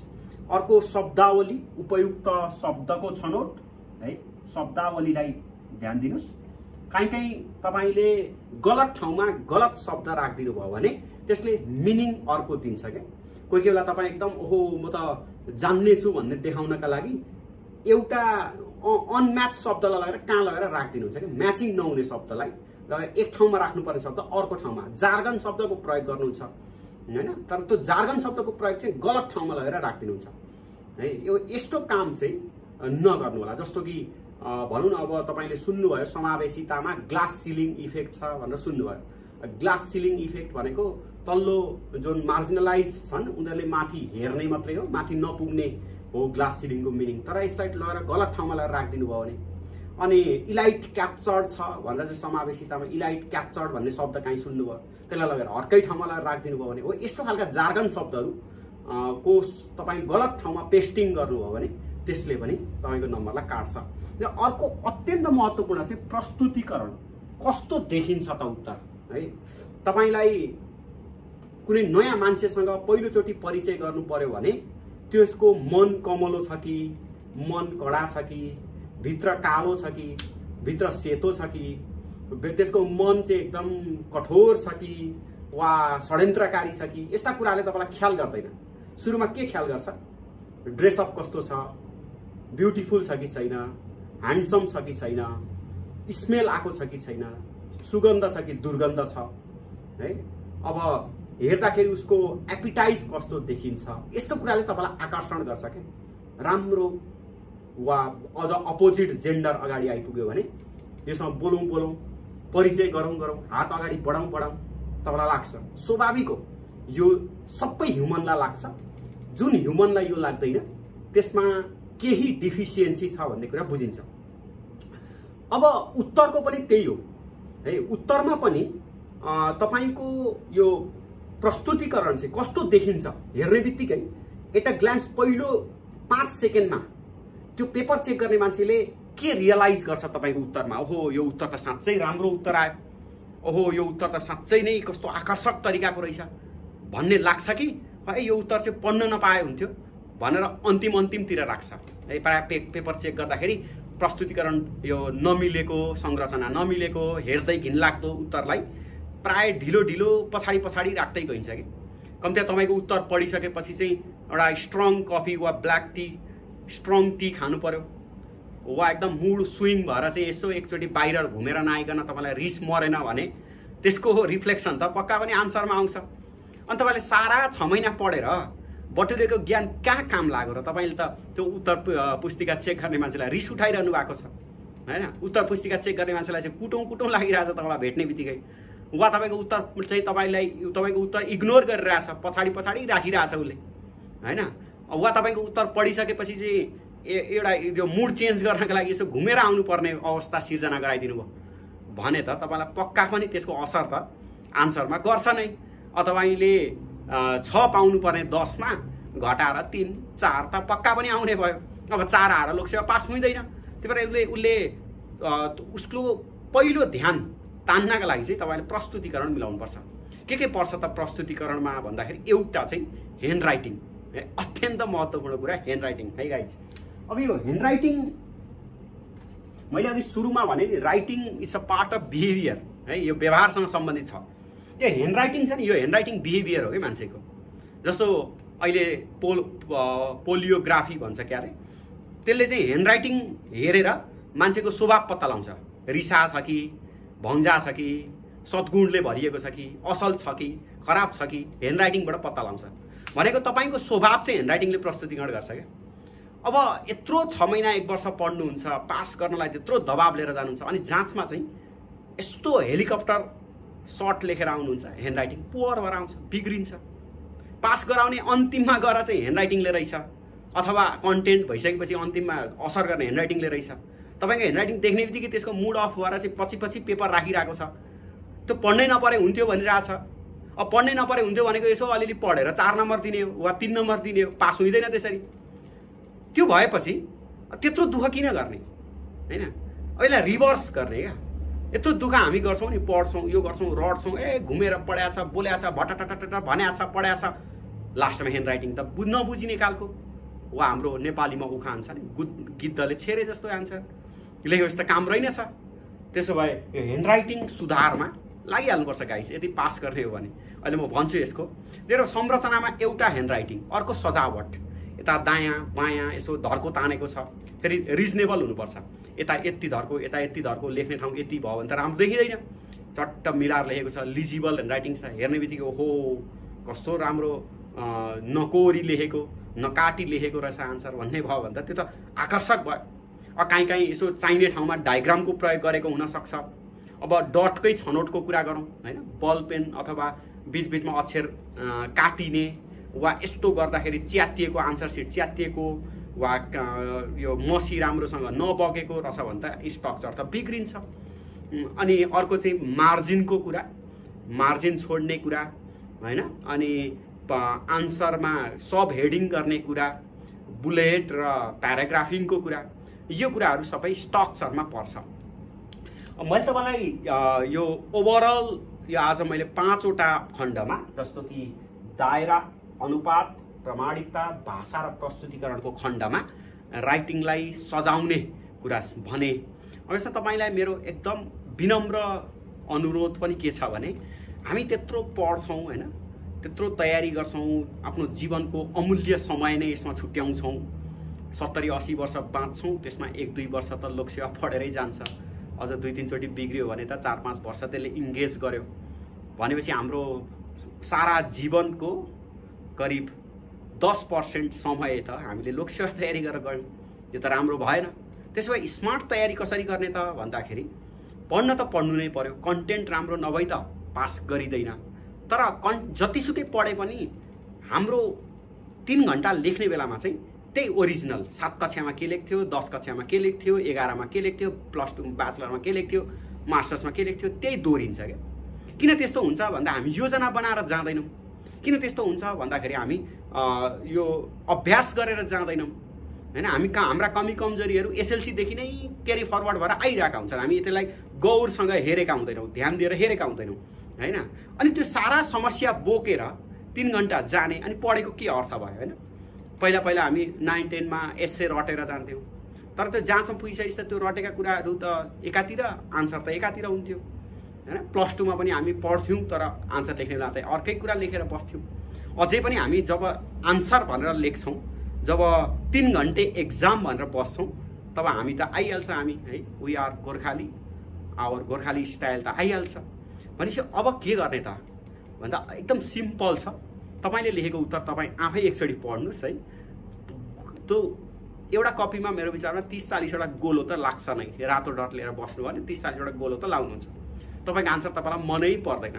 अर्को शब्दावली, उपयुक्त शब्दको छनौट है, शब्दावलीलाई ध्यान दिनुस्। कहीँ तपाईले गलत ठाउँमा गलत शब्द राखिदिनु भयो भने त्यसले मिनिङ अर्को दिन्छ क्या। कोही बेला तपाईँ एकदम ओहो म त जान्ने छु भन्ने देखाउनका लागि एउटा अनम्याच शब्दलाई लगेर कहाँ लगेर राखिदिनुहुन्छ कि म्याचिङ नहुने शब्दलाई लगेर एक ठाउँमा राख्नुपर्ने शब्द अर्को ठाउँमा जार्गन शब्दको प्रयोग गर्नुहुन्छ हैन। तर त्यो जार्गन शब्दको प्रयोग चाहिँ गलत ठाउँमा लगेर राखिदिनुहुन्छ है। यो यस्तो काम चाहिँ नगर्नु होला। जस्तो कि भनौँ न, अब तपाईले सुन्नुभयो समावेशितामा ग्लास सिलिङ इफेक्ट छ भनेर सुन्नुभयो। ग्लास सिलिङ इफेक्ट भनेको तल्लो जुन मार्जिनलाइज छन् उनीहरूले माथि हेर्ने मात्रै हो, माथि नपुग्ने हो ग्लास सिलिङको मिनिङ। तर यसलाई लगेर गलत ठाउँमा लगेर राखिदिनु भयो भने। अनि इलाइट क्याप्चर्ड छ भनेर चाहिँ समावेशितामा इलाइट क्याप्चर्ड भन्ने शब्द कहीँ सुन्नुभयो, त्यसलाई लगेर अर्कै ठाउँमा लगेर राखिदिनु भयो भने हो यस्तो खालका जार्गन शब्दहरू को तपाईँ गलत ठाउँमा पेस्टिङ गर्नुभयो भने त्यसले पनि तपाईको नम्बरलाई काट्छ। र अर्को अत्यन्त महत्त्वपूर्ण चाहिँ प्रस्तुतिकरण। कस्तो देखिन्छ त उत्तर है। तपाईलाई कुनै नयाँ मान्छेसँग पहिलोचोटि परिचय गर्नु पर्यो भने त्यसको मन कमलो छ कि मन कडा छ कि भित्र कालो छ कि भित्र सेतो छ कि त्यसको मन चाहिँ एकदम कठोर छ कि वा षड्यन्त्रकारी छ कि, यस्ता कुराले तपाईलाई ख्याल गर्दैन। सुरुमा के ख्याल गर्छ? ड्रेसअप कस्तो छ, ब्युटिफुल छ कि छैन, ह्यान्डसम छ कि छैन, स्मेल आएको छ कि छैन, सुगन्ध छ कि दुर्गन्ध छ है। अब हेर्दाखेरि उसको एपिटाइज कस्तो देखिन्छ, यस्तो कुराले तपाईलाई आकर्षण गर्छ के। राम्रो वा अझ अपोजिट जेन्डर अगाडि आइपुग्यो भने योसँग बोलौँ बोलौँ, परिचय गरौँ गरौँ, हात अगाडि बढाउँ बढाउँ तपाईलाई लाग्छ। स्वाभाविक हो, यो सबै ह्युमनलाई लाग्छ। जुन ह्युमनलाई यो लाग्दैन त्यसमा केही डिफिसियन्सी छ भन्ने कुरा बुझिन्छ। अब उत्तरको पनि त्यही हो है। उत्तरमा पनि तपाईको यो प्रस्तुतिकरण चाहिँ कस्तो देखिन्छ हेर्ने बित्तिकै एट अ ग्लान्स पहिलो 5 सेकेन्डमा त्यो पेपर चेक गर्ने मान्छेले के रियलाइज गर्छ तपाईको उत्तरमा? ओहो यो उत्तर त साँच्चै राम्रो उत्तर आयो, ओहो यो उत्तर त साँच्चै नै कस्तो आकर्षक तरिकाको रहेछ भन्ने लाग्छ कि है यो उत्तर चाहिँ पढ्न नपाए हुन्थ्यो भनेर अन्तिमतिर राख्छ है। प्राय पेपर चेक गर्दाखेरि प्रस्तुतिकरण यो नमिलेको, संरचना नमिलेको, हेर्दै घिनलाग्दो उत्तरलाई प्राय ढिलो पछाडि राख्दै गइन्छ कि। कम्ती तपाईको उत्तर पढिसकेपछि चाहिँ एउटा स्ट्रङ कफी वा ब्ल्याक टी, स्ट्रङ टी खानु पर्यो वा एकदम मुड स्विङ भएर चाहिँ यसो एकचोटि बाहिर घुमेर नआइकन तपाईलाई रिस मरेन भने त्यसको रिफ्लेक्सन त पक्का पनि आन्सरमा आउँछ। अनि तपाईले सारा 6 महिना पढेर बटुलेको ज्ञान कहाँ काम लाग्यो र? तपाईले त त्यो उत्तर पुस्तिका चेक गर्ने मान्छेलाई रिस उठाइरहनु भएको छ हैन। उत्तर पुस्तिका चेक गर्ने मान्छेलाई चाहिँ कुटौँ लागिरहेछ तपाईलाई भेट्ने बित्तिकै, वा तपाईको उत्तर चाहिँ तपाईको उत्तर इग्नोर गरिरहेछ, पछाडि राखिरहेछ उसले हैन। वा तपाईको उत्तर पढिसकेपछि चाहिँ एउटा यो मुड चेन्ज गर्नका लागि यसो घुमेर आउनुपर्ने अवस्था सिर्जना गराइदिनु भयो भने त तपाईलाई पक्का पनि त्यसको असर त आन्सरमा गर्छ नै। तपाईँले 6 पाउनु पर्ने 10 मा घटाएर 3, 4 त पक्का पनि आउने भयो। अब 4 आएर लोकसेवा पास हुँदैन। त्यही भएर उसले उसको पहिलो ध्यान तान्नका लागि चाहिँ तपाईँले प्रस्तुतिकरण मिलाउनुपर्छ। के पर्छ त प्रस्तुतिकरणमा भन्दाखेरि एउटा चाहिँ ह्यान्ड राइटिङ, अत्यन्त महत्त्वपूर्ण कुरा ह्यान्ड राइटिङ है गाइज। अब यो ह्यान्ड राइटिङ मैले अघि सुरुमा भने नि writing it's a part of behaviour है, यो व्यवहारसँग सम्बन्धित छ। यो ह्यान्ड राइटिङ छ नि, यो ह्यान्ड राइटिङ बिहेभियर हो कि मान्छेको। जस्तो अहिले पोलियोग्राफी भन्छ क्या अरे, त्यसले चाहिँ ह्यान्ड राइटिङ हेरेर मान्छेको स्वभाव पत्ता लगाउँछ, रिसा छ कि भङ्जा छ कि सद्गुणले भरिएको छ कि असल छ कि खराब छ कि ह्यान्ड राइटिङबाट पत्ता लगाउँछ। भनेको तपाईँको स्वभाव चाहिँ ह्यान्ड राइटिङले प्रस्तुतिकरण गर्छ क्या। अब यत्रो 6 महिना 1 वर्ष पढ्नुहुन्छ, पास गर्नलाई त्यत्रो दबाब लिएर जानुहुन्छ, अनि जाँचमा चाहिँ यस्तो हेलिकप्टर सर्ट लेखेर आउनुहुन्छ, ह्यान्ड राइटिङ पुअर भएर आउँछ, बिग्रिन्छ। पास गराउने अन्तिममा गएर चाहिँ ह्यान्ड राइटिङले रहेछ, अथवा कन्टेन्ट भइसकेपछि अन्तिममा असर गर्ने ह्यान्ड राइटिङले रहेछ। तपाईँको ह्यान्ड राइटिङ देख्ने बित्तिकै त्यसको मुड अफ भएर चाहिँ पछि पेपर राखिरहेको छ, त्यो पढ्नै नपरे हुन्थ्यो भनिरहेछ। अब पढ्नै नपरे हुन्थ्यो भनेको यसो अलिअलि पढेर 4 नम्बर दिने हो वा 3 नम्बर दिने हो, पास हुँदैन त्यसरी। त्यो भएपछि त्यत्रो दुःख किन गर्ने हैन? अहिले रिभर्स गर्ने क्या। यत्रो दुःख हामी गर्छौँ नि, पढ्छौँ, यो गर्छौँ, रड्छौँ, घुमेर पढ्या छ, बोल्या छ, भटटटट भन्या छ, पढ्या छ, लास्टमा ह्यान्ड राइटिङ त नबुझिने खालको। वा हाम्रो नेपालीमा उखान छ नि, गिद्धले छेरे जस्तो आन्सर लेखेपछि त काम रहेनछ। त्यसो भए यो ह्यान्ड राइटिङ सुधारमा लागिहाल्नुपर्छ गाइस, यदि पास गर्ने हो भने। अहिले म भन्छु यसको मेरो संरचनामा एउटा ह्यान्ड राइटिङ, अर्को सजावट, यता दायाँ बायाँ यसो धर्को तानेको छ, फेरि रिजनेबल हुनुपर्छ। यता यति धर्को, यता यति धर्को, लेख्ने ठाउँ यति भयो भने त राम्रो देखिँदैन। चट्ट मिलाएर लेखेको छ, लिजिबल ह्यान्ड राइटिङ छ, हेर्ने बित्तिकै ओहो कस्तो राम्रो नकोरी लेखेको, नकाटी लेखेको रहेछ आन्सर भन्ने भयो भने त त्यो त आकर्षक भयो। अब कहीँ यसो चाहिने ठाउँमा डायग्रामको प्रयोग गरेको हुनसक्छ। अब डटकै छनौटको कुरा गरौँ होइन, बल पेन अथवा बिचबिचमा अक्षर काटिने वा यस्तो गर्दाखेरि च्यातिएको आन्सर सिट च्यातिएको वा यो मसी राम्रोसँग नबगेको रहेछ भने त स्ट्रक्चर त बिग्रिन्छ। अनि अर्को चाहिँ मार्जिनको कुरा, मार्जिन छोड्ने कुरा होइन, अनि आन्सरमा सब हेडिङ गर्ने कुरा, बुलेट र प्याराग्राफिङको कुरा, यो कुराहरू सबै स्ट्रक्चरमा पर्छ। मैले तपाईँलाई यो ओभरअल यो आज मैले 5वटा खण्डमा, जस्तो कि दायरा, अनुपात, प्रमाणिकता, भाषा र प्रस्तुतिकरणको खण्डमा राइटिङलाई सजाउने कुरा भने। अब यसमा तपाईँलाई मेरो एकदम विनम्र अनुरोध पनि के छ भने, हामी त्यत्रो पढ्छौँ होइन, त्यत्रो तयारी गर्छौँ, आफ्नो जीवनको अमूल्य समय नै यसमा छुट्याउँछौँ, 70-80 वर्ष बाँच्छौँ, त्यसमा 1-2 वर्ष त लोकसेवा पढेरै जान्छ, अझ 2-3 चोटि बिग्रियो भने त 4-5 वर्ष त्यसले इङ्गेज गर्यो भनेपछि हाम्रो सारा जीवनको करिब 10% समय त हामीले लोकसेवा तयारी गरेर गयौँ। यो त राम्रो भएन। त्यसो भए स्मार्ट तयारी कसरी गर्ने त भन्दाखेरि पढ्न त पढ्नु नै पर्यो, कन्टेन्ट राम्रो नभई त पास गरिँदैन। तर जतिसुकै पढे पनि हाम्रो 3 घण्टा लेख्ने बेलामा चाहिँ त्यही ओरिजिनल 7 कक्षामा के लेख्थ्यो, 10 कक्षामा के लेख्थ्यो, 11मा के लेख्थ्यो, +2 ब्याचलरमा के लेख्थ्यो, मास्टर्समा के लेख्थ्यो, त्यही दोहोरिन्छ क्या। किन त्यस्तो हुन्छ भन्दा हामी योजना बनाएर जाँदैनौँ। किन त्यस्तो हुन्छ भन्दाखेरि हामी यो अभ्यास गरेर जाँदैनौँ होइन। हाम्रा कमी कमजोरीहरू एसएलसीदेखि नै क्यारी फरवर्ड भएर आइरहेका हुन्छन्। हामी त्यसलाई गौरसँग हेरेका हुँदैनौँ, ध्यान दिएर हेरेका हुँदैनौँ होइन। अनि त्यो सारा समस्या बोकेर 3 घण्टा जाने अनि पढेको के अर्थ भयो होइन। पहिला हामी 9-10 मा एस्से रटेर जान्थ्यौँ, तर त्यो जहाँसम्म पुगिसकेपछि त त्यो रटेका कुराहरू त एकातिर, आन्सर त एकातिर हुन्थ्यो होइन। +2 मा पनि हामी पढ्थ्यौँ, तर आन्सर लेख्ने बेला त अर्कै कुरा लेखेर बस्थ्यौँ। अझै पनि हामी जब आन्सर भनेर लेख्छौँ, जब 3 घन्टे एक्जाम भनेर बस्छौँ, तब हामी त आइहाल्छ, हामी है we are Gorkhali, our Gorkhali style त आइहाल्छ। भनेपछि अब के गर्ने त भन्दा एकदम सिम्पल छ। तपाईँले लेखेको उत्तर तपाईँ आफै एकचोटि पढ्नुहोस् है। त्यो एउटा कपीमा मेरो विचारमा 30-40 वटा गोलो त लाग्छ नै। रातो डट लिएर बस्नु भने 30-40 वटा गोलो त लाउनुहुन्छ। तपाईँको आन्सर तपाईँलाई मनै पर्दैन।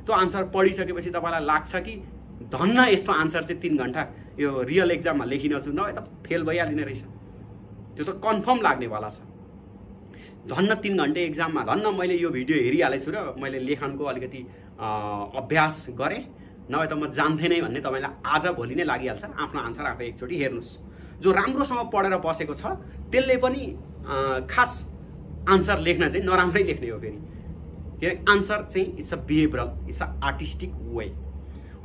त्यो आन्सर पढिसकेपछि तपाईँलाई लाग्छ कि धन्न यस्तो आन्सर चाहिँ 3 घण्टा यो रियल एक्जाममा लेखिनछु, नभए त फेल भइहालिने रहेछ। त्यो त कन्फर्म लाग्नेवाला छ। धन्न 3 घन्टे एक्जाममा, धन्न मैले यो भिडियो हेरिहालेको छु र मैले लेखनको अलिकति अभ्यास गरेँ, नभए त म जान्थेँ नै भन्ने तपाईँलाई आज भोलि नै लागिहाल्छ। आफ्नो आन्सर आफै एकचोटि हेर्नुहोस्। जो राम्रोसँग पढेर बसेको छ त्यसले पनि खास आन्सर लेख्न चाहिँ नराम्रै लेख्ने हो फेरि। किनकि आन्सर चाहिँ it's a behavioural, it's a artistic way.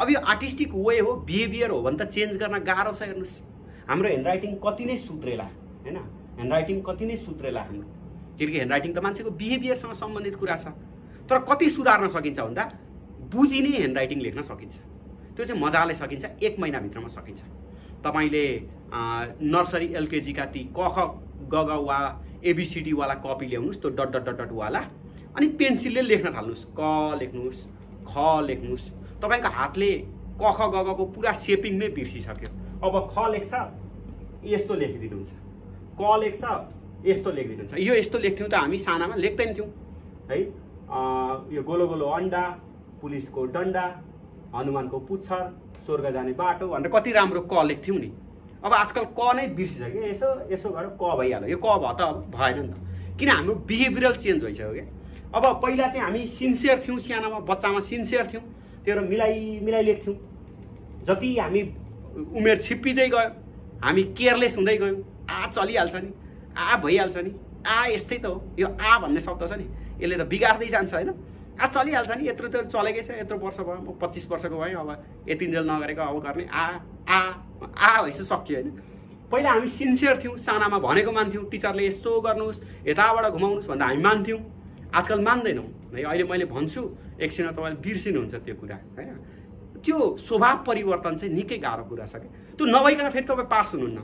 अब यो आर्टिस्टिक वे हो, बिहेभियर हो भने त चेन्ज गर्न गाह्रो छ। हेर्नुहोस् हाम्रो ह्यान्डराइटिङ कति नै सुत्रेला हैन, ह्यान्डराइटिङ कति नै सुत्रेला हाम्रो। किनकि ह्यान्डराइटिङ त मान्छेको बिहेभियरसँग सम्बन्धित कुरा छ। तर कति सुधार्न सकिन्छ भन्दा बुझिने ह्यान्डराइटिङ लेख्न सकिन्छ। त्यो चाहिँ मजाले सकिन्छ, 1 महिनाभित्रमा सकिन्छ। तपाईँले नर्सरी एलकेजी का ती क ख ग ग वा एबीसीडी वाला कपी ल्याउनुहोस्, त्यो डट डट डट डट वाला, अनि पेन्सिलले लेख्न थाल्नुहोस्। क लेख्नुहोस्, ख लेख्नुहोस्। तपाईँको हातले क ख ग ग को पुरा सेपिङ नै बिर्सिसक्यो। अब ख लेख्छ यस्तो लेखिदिनुहुन्छ, क लेख्छ यस्तो लेखिदिनुहुन्छ। यो यस्तो लेख्थ्यौँ त हामी सानामा, लेख्दैन थियौँ है। यो गोलो गोलो अन्डा, पुलिसको डन्डा, हनुमानको पुच्छर, स्वर्ग जाने बाटो भनेर कति राम्रो क लेख्थ्यौँ नि। अब आजकल क नै बिर्सिसक्यो। यसो यसो गरेर क भइहाल्यो। यो क भयो त अब भएन नि त, किन हाम्रो बिहेभियरल चेन्ज भइसक्यो क्या। अब पहिला चाहिँ हामी सिन्सियर थियौँ, सानामा बच्चामा सिन्सियर थियौँ, त्यो मिलाई मिलाई लेख्थ्यौँ। जति हामी उमेर छिप्पिँदै गयो हामी केयरलेस हुँदै गयौँ। चलिहाल्छ नि, भइहाल्छ नि, यस्तै त हो। यो भन्ने शब्द छ नि, यसले त बिगार्दै जान्छ होइन। चलिहाल्छ नि, यत्रो त चलेकै छ, यत्रो वर्ष भयो, म 25 वर्षको भएँ, अब यतिन्जेल नगरेको अब गर्ने भइसक्यो सक्यो होइन। पहिला हामी सिन्सियर थियौँ, सानामा भनेको मान्थ्यौँ। टिचरले यस्तो गर्नुहोस्, यताबाट घुमाउनुहोस् भन्दा हामी मान्थ्यौँ। आजकल मान्दैनौँ है। अहिले मैले भन्छु, एकछिनमा तपाईँले बिर्सिनुहुन्छ त्यो कुरा होइन। त्यो स्वभाव परिवर्तन चाहिँ निकै गाह्रो कुरा छ क्या। त्यो नभइकन फेरि तपाईँ पास हुनुहुन्न।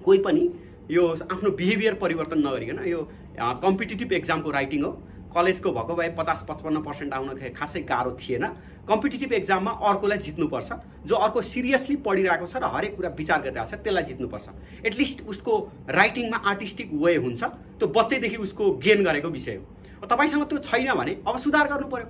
कोही पनि यो आफ्नो बिहेभियर परिवर्तन नगरिकन, यो कम्पिटिटिभ एक्जामको राइटिङ हो, कलेजको भएको भए 50-55% आउन खासै गाह्रो थिएन। कम्पिटिटिभ एक्जाममा अर्कोलाई जित्नुपर्छ, जो अर्को सिरियसली पढिरहेको छ र हरेक कुरा विचार गरिरहेको छ, त्यसलाई जित्नुपर्छ। एटलिस्ट उसको राइटिङमा आर्टिस्टिक वे हुन्छ, त्यो बच्चैदेखि उसको गेन गरेको विषय हो। तपाईँसँग त्यो छैन भने अब सुधार गर्नु पर्यो।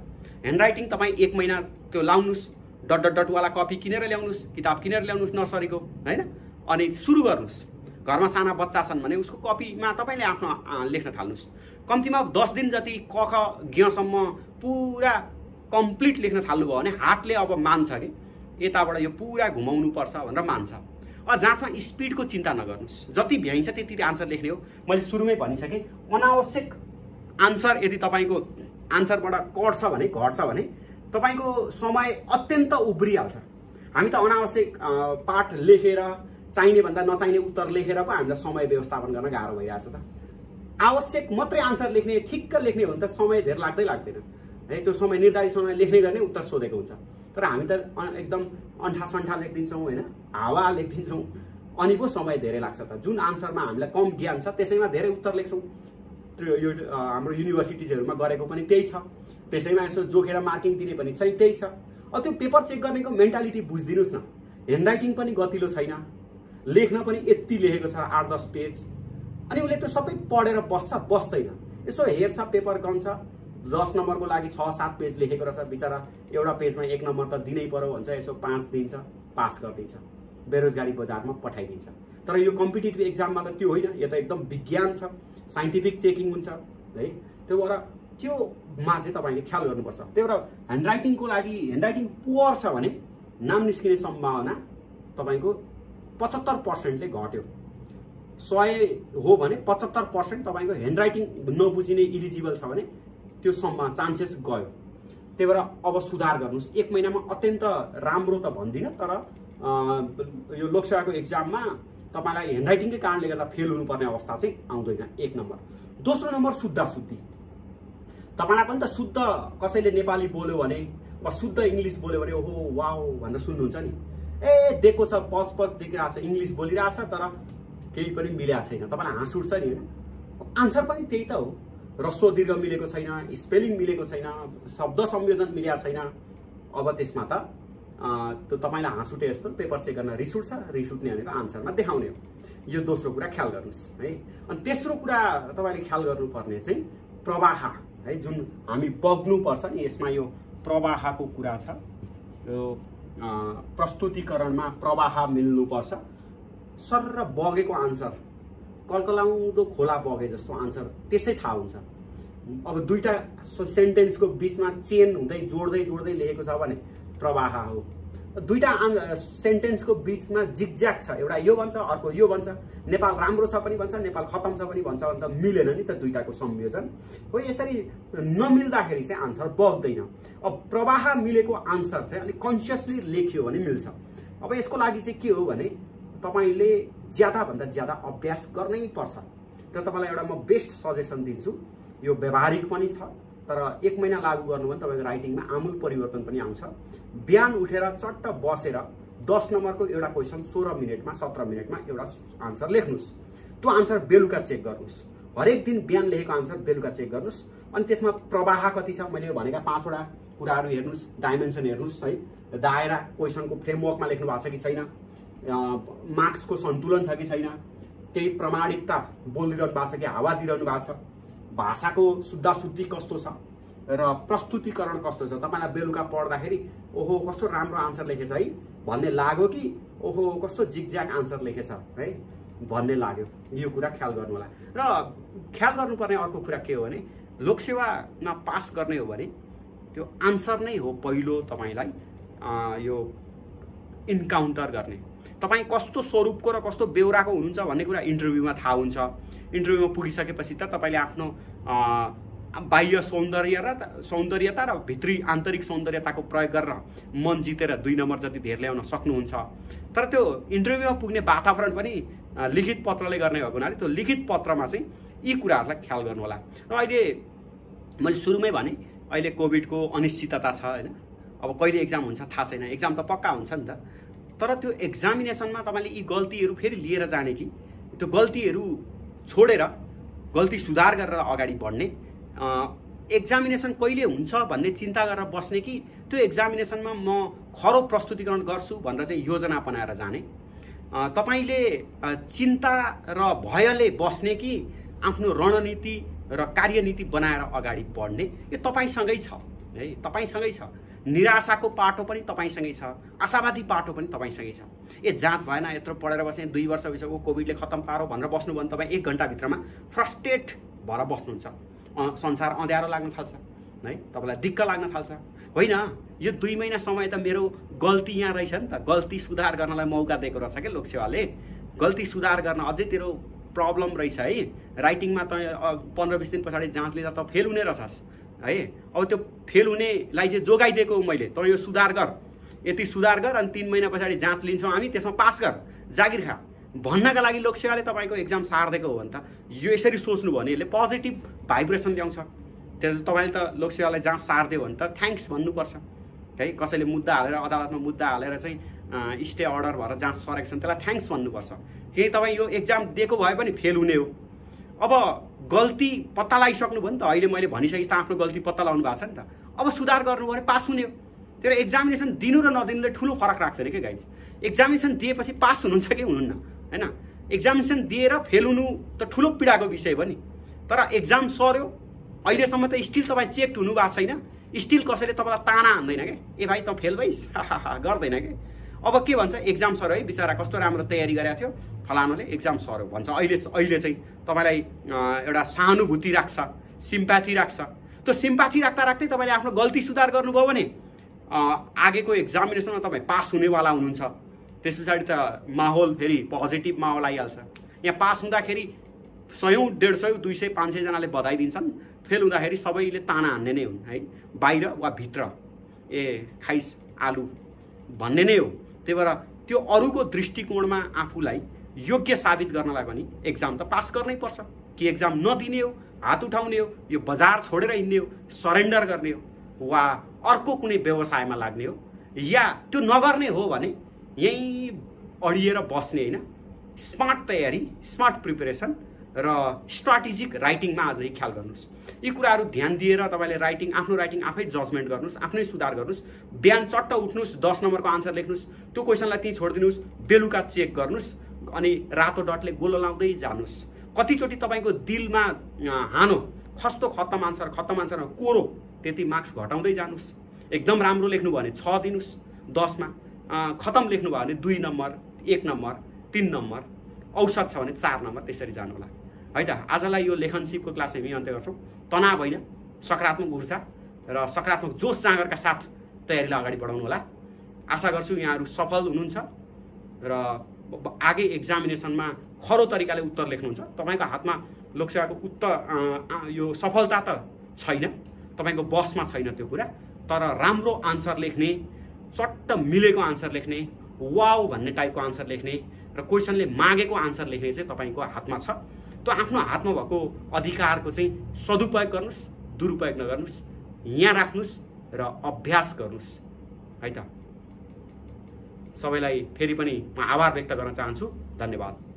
ह्यान्डराइटिङ तपाईँ 1 महिना त्यो लाउनुहोस्, डट डट डटवाला कपी किनेर ल्याउनुहोस्, किताब किनेर ल्याउनुहोस् नर्सरीको होइन, अनि सुरु गर्नुहोस्। घरमा साना बच्चा छन् भने उसको कपीमा तपाईँले आफ्नो लेख्न थाल्नुहोस्। कम्तीमा 10 दिन जति क ख ज्ञसम्म पुरा कम्प्लिट लेख्न थाल्नुभयो भने हातले अब मान्छ कि यताबाट यो पुरा घुमाउनु पर्छ भनेर मान्छ। जहाँसम्म स्पिडको चिन्ता नगर्नुहोस्, जति भ्याइन्छ त्यति आन्सर लेख्ने हो। मैले सुरुमै भनिसकेँ, अनावश्यक आन्सर यदि तपाईँको आन्सरबाट कट्छ भने, घट्छ भने तपाईँको समय अत्यन्त उब्रिहाल्छ। हामी त अनावश्यक पाठ लेखेर, चाहिने भन्दा नचाहिने उत्तर लेखेर पो हामीलाई समय व्यवस्थापन गर्न गाह्रो भइरहेछ त। आवश्यक मात्रै आन्सर लेख्ने, ठिक्क लेख्ने हो भने त समय धेर लाग्दैन है। त्यो समय निर्धारित समय लेख्ने गर्ने उत्तर सोधेको हुन्छ। तर हामी त एकदम अन्ठा लेखिदिन्छौँ होइन, हावा लेखिदिन्छौँ, अनि पो समय धेरै लाग्छ त। जुन आन्सरमा हामीलाई कम ज्ञान छ त्यसैमा धेरै उत्तर लेख्छौँ। यो हाम्रो युनिभर्सिटिजहरूमा गरेको पनि त्यही छ। त्यसैमा यसो जोखेर मार्किङ दिने पनि चाहिँ त्यही छ। त्यो पेपर चेक गर्नेको मेन्टालिटी बुझिदिनुहोस् न। ह्यान्डराइटिङ पनि गतिलो छैन, लेख्न पनि यति लेखेको छ 8-10 पेज, अनि उसले त्यो सबै पढेर बस्दैन। यसो हेर्छ, पेपर गन्छ, 10 नम्बरको लागि 6-7 पेज लेखेको रहेछ, बिचरा एउटा पेजमा 1 नम्बर त दिनै पर्यो भन्छ, यसो 5 दिन्छ, पास गरिदिन्छ, बेरोजगारी बजारमा पठाइदिन्छ। तर यो कम्पिटिटिभ एक्जाममा त त्यो होइन, यो त एकदम विज्ञान छ, साइन्टिफिक चेकिङ हुन्छ है। त्यो भएर त्योमा चाहिँ तपाईँले ख्याल गर्नुपर्छ। त्यही भएर ह्यान्डराइटिङको लागि, ह्यान्डराइटिङ पुवर छ भने नाम निस्किने सम्भावना तपाईँको 75%ले घट्यो। 100 हो भने 75% तपाईँको ह्यान्डराइटिङ नबुझिने इलिजिबल छ भने त्यो चान्सेस गयो। त्यही भएर अब सुधार गर्नुहोस्। 1 महिनामा अत्यन्त राम्रो त भन्दिनँ, तर यो लोकसेवाको एक्जाममा तपाईँलाई ह्यान्डराइटिङकै कारणले गर्दा फेल हुनुपर्ने अवस्था चाहिँ आउँदैन। 1 नम्बर। दोस्रो नम्बर शुद्ध। तपाईँलाई पनि त शुद्ध कसैले नेपाली बोल्यो भने वा शुद्ध इङ्ग्लिस बोल्यो भने ओहो वाउ भनेर सुन्नुहुन्छ नि। दिएको छ, पच देखिरहेको छ, इङ्ग्लिस बोलिरहेछ, तर केही पनि मिलेको छैन, तपाईँलाई हाँस उठ्छ नि होइन। आन्सर पनि त्यही त हो, ह्रस्व दीर्घ मिलेको छैन, स्पेलिङ मिलेको छैन, शब्द संयोजन मिलेको छैन। अब त्यसमा त त्यो तपाईँलाई हाँस उठे जस्तो पेपर चेक गर्न रिस उठ्ने भनेको आन्सरमा देखाउने हो। यो दोस्रो कुरा ख्याल गर्नुहोस् है। अनि तेस्रो कुरा तपाईँले ख्याल गर्नुपर्ने चाहिँ प्रवाह है, जुन हामी बग्नुपर्छ नि, यसमा यो प्रवाहको कुरा छ। यो प्रस्तुतिकरणमा प्रवाह मिल्नुपर्छ। सर बगेको आन्सर, कलकलाउँदो खोला बगे जस्तो आन्सर त्यसै थाहा हुन्छ। अब दुईटा सेन्टेन्सको बिचमा चेन हुँदै जोड्दै लेखेको छ भने प्रवाह हो। दुईटा सेन्टेन्सको बीचमा जिगज्याग छ, एउटा यो भन्छ अर्को यो भन्छ, नेपाल राम्रो छ पनि भन्छ नेपाल खतम छ पनि भन्छ, अन्त मिलेन नि त दुईटाको संयोजन हो। यसरी नमिल्दाखेरि चाहिँ आन्सर बग्दैन। अब प्रवाह मिलेको आन्सर चाहिँ अलिक कन्सियसली लेखियो भने मिल्छ। अब यसको लागि चाहिँ के हो भने तपाईले ज्यादा भन्दा ज्यादा अभ्यास गर्नै पर्छ। तर तपाईलाई एउटा म बेस्ट सजेसन दिन्छु, यो व्यावहारिक पनि छ तर 1 महिना लागू गर्नु भने तपाईको राइटिङमा आमूल परिवर्तन पनि आउँछ। बिहान उठेर चट्ट बसेर 10 नम्बरको एउटा क्वेशन 16 मिनेटमा 17 मिनेटमा एउटा आन्सर लेख्नुस्। त्यो आन्सर बेलुका चेक गर्नुस्। हरेक दिन बिहान लेखेको आन्सर बेलुका चेक गर्नुस्। अनि त्यसमा प्रवाह कति छ मैले भनेका 5 वटा कुराहरू हेर्नुस्, डाइमेन्सन हेर्नुस् है, दायरा क्वेशनको फ्रेमवर्कमा लेख्नु भएको छ कि छैन, मार्क्सको सन्तुलन छ कि छैन, केही प्रमाणिकता बोलिरहनु भएको छ कि हावा दिइरहनु भएको छ, भाषाको शुद्धाशुद्धि कस्तो छ र प्रस्तुतिकरण कस्तो छ। तपाईलाई बेलुका पढ्दाखेरि ओहो कस्तो राम्रो आन्सर लेखेछ है भन्ने लाग्यो कि ओहो कस्तो जिगज्याग आन्सर लेखेछ है भन्ने लाग्यो। यो कुरा ख्याल गर्नु होला। र ख्याल गर्नुपर्ने अर्को कुरा के हो भने लोकसेवामा पास गर्ने हो भने त्यो आन्सर नै हो पहिलो तपाईलाई यो इन्काउन्टर गर्ने। तपाई कस्तो स्वरूपको र कस्तो बेउराको हुनुहुन्छ भन्ने कुरा इन्टरभ्यूमा थाहा हुन्छ। इन्टरभ्यूमा पुगिसकेपछि त तपाईले आफ्नो बाह्य सौन्दर्यता र भित्री आन्तरिक सौन्दर्यताको प्रयोग गरेर मन जितेर 2 नम्बर जति धेर ल्याउन सक्नुहुन्छ। तर त्यो इन्टरभ्यूमा पुग्ने वातावरण पनि लिखित पत्रले गर्ने भएको हुनाले त्यो लिखित पत्रमा चाहिँ यी कुराहरूलाई ख्याल गर्नु होला। र अहिले मैले सुरुमै भने अहिले कोभिडको अनिश्चितता छ हैन। अब कहिले एक्जाम हुन्छ थाहा छैन, एक्जाम त पक्का हुन्छ नि त। तर त्यो एक्जामिनेसनमा तपाईले यी गल्तीहरू फेरि लिएर जाने कि त्यो गल्तीहरू छोडेर गल्ती सुधार गरेर अगाडि बढ्ने, एक्जामिनेसन कहिले हुन्छ भन्ने चिन्ता गरेर बस्ने कि त्यो एक्जामिनेसनमा म खरो प्रस्तुतिकरण गर्छु भनेर चाहिँ योजना बनाएर जाने। तपाईले चिन्ता र भयले बस्ने कि आफ्नो रणनीति र कार्यनीति बनाएर अगाडि बढ्ने, यो तपाईसँगै छ है, तपाईसँगै छ। निराशाको पाटो पनि तपाईसँगै छ, आशावादी पाटो पनि तपाईसँगै छ। जाँच भएन, यत्रो पढेर बसेँ, 2 वर्ष भइसक्यो कोभिडले खत्तम पारो भनेर बस्नु भने तपाईँ 1 घण्टा भित्रमा फ्रस्ट्रेट भएर बस्नुहुन्छ। संसार अँध्यारो लाग्न थाल्छ है, तपाईलाई दिक्क लाग्न थाल्छ। होइन यो 2 महिना समय त मेरो गल्ती यहाँ रहेछ नि त, गल्ती सुधार गर्नलाई मौका दिएको रहेछ के लोकसेवाले। गल्ती सुधार गर्न अझै तेरो प्रब्लम रहेछ है, राइटिङमा त 15-20 दिन पछाडि जाँच लिँदा त फेल हुने रहेछस् है। अब त्यो फेल हुनेलाई चाहिँ जोगाइदिएको हो मैले, त यो सुधार गर, यति सुधार गर अनि 3 महिना पछाडि जाँच लिन्छौँ हामी, त्यसमा पास गर, जागिर खा भन्नका लागि लोकसेवाले तपाईको एक्जाम सार्दिएको हो भने त यो यसरी सोच्नु भने यसले पोजिटिभ भाइब्रेसन ल्याउँछ। त्यसले तपाईले त लोकसेवालाई जाँच सार्दियो भने त थ्याङ्क्स भन्नुपर्छ है। कसैले मुद्दा हालेर अदालतमा मुद्दा हालेर चाहिँ स्टे अर्डर भएर जाँच सरेको छ भने त्यसलाई थ्याङ्क्स भन्नुपर्छ। केही तपाईँ यो एक्जाम दिएको भए पनि फेल हुने हो। अब गल्ती पत्ता लगाइसक्नु भयो नि त, अहिले मैले भनिसकेपछि त आफ्नो गल्ती पत्ता लगाउनु भएको छ नि त। अब सुधार गर्नु भने पास हुने हो। तर एक्जामिनेसन दिनु र नदिनुले ठुलो फरक राख्दैन के गाइज। एक्जामिनेसन दिएपछि पास हुनुहुन्छ कि हुनुहुन्न हैन। एक्जामिनेसन दिएर फेल हुनु त ठुलो पीडाको विषय हो नि। तर एक्जाम सर्यो अहिलेसम्म त स्टिल तपाईँ चेक हुनु भएको छैन, स्टिल कसैले तपाईँलाई ताना हान्दैन के, ए भाइ त फेल भइस् गर्दैन के। अब के भन्छ, एक्जाम सर्यो है बिचरा कस्तो राम्रो तयारी गरेको थियो फलानुले, एक्जाम सर्यो भन्छ। अहिले चाहिँ तपाईँलाई एउटा सहानुभूति राख्छ, सिम्प्याथी राख्छ। त्यो सिम्प्याथी राख्दा राख्दै तपाईँले आफ्नो गल्ती सुधार गर्नुभयो भने आगेको एक्जामिनेसनमा तपाईँ पास हुनेवाला हुनुहुन्छ। त्यस पछाडि त माहौल फेरि पोजिटिभ माहौल आइहाल्छ। यहाँ पास हुँदाखेरि 100, 150, 200, 500 जनाले बधाई दिन्छन्, फेल हुँदाखेरि सबैले ताना हान्ने नै हुन् है, बाहिर वा भित्र ए खाइस आलु भन्ने नै हो। त्यही भएर त्यो अरूको दृष्टिकोणमा आफूलाई योग्य साबित गर्नलाई पनि एक्जाम त पास गर्नै पर्छ। कि एक्जाम नदिने हो, हात उठाउने हो, यो बजार छोडेर हिँड्ने हो, सरेन्डर गर्ने हो, वा अर्को कुनै व्यवसायमा लाग्ने हो, या त्यो नगर्ने हो भने यही अडिएर बस्ने हैन। स्मार्ट तयारी, स्मार्ट प्रिपरेसन र स्ट्राटेजिक राइटिङमा अझै ख्याल गर्नुस्। यी कुराहरू ध्यान दिएर तपाईले राइटिङ, आफ्नो राइटिङ आफै जजमेन्ट गर्नुस्, आफ्नै सुधार गर्नुस्। बिहान चट्ट उठ्नुस्, 10 नम्बरको आन्सर लेख्नुस्, त्यो क्वेशनलाई त्यही छोडिदिनुस्, बेलुका चेक गर्नुस्, अनि रातो डटले गोलो लाउँदै जानुस्। कतिचोटि तपाईको दिलमा हानो खस्तो खत्तम आन्सर कोरो, त्यति मार्क्स घटाउँदै जानुस्। एकदम राम्रो लेख्नु भयो भने 6 दिनुस् 10 मा, खत्तम लेख्नु भयो भने 2 नम्बर, 1 नम्बर, 3 नम्बर, औसत छ भने 4 नम्बर, त्यसरी जानु होला है त। आजलाई यो लेखन सिपको क्लास हामी अन्त्य गर्छौँ। तनाव होइन, सकारात्मक ऊर्जा र सकारात्मक जोस जाँगरका साथ तयारीलाई अगाडि बढाउनु होला। आशा गर्छु यहाँहरू सफल हुनुहुन्छ र आगे एक्जामिनेसनमा खरो तरिकाले उत्तर लेख्नुहुन्छ। तपाईँको हातमा लोकसेवाको यो सफलता त छैन, तपाईँको बसमा छैन त्यो कुरा, तर राम्रो आन्सर लेख्ने, चट्ट मिलेको आन्सर लेख्ने, वाउ भन्ने टाइपको आन्सर लेख्ने र क्वेसनले मागेको आन्सर लेख्ने चाहिँ तपाईँको हातमा छ। त्यो आफ्नो हातमा भएको अधिकारको चाहिँ सदुपयोग गर्नुहोस्, दुरुपयोग नगर्नुहोस्, यहाँ राख्नुहोस् र अभ्यास गर्नुहोस् है त। सबैलाई फेरि पनि म आभार व्यक्त गर्न चाहन्छु। धन्यवाद।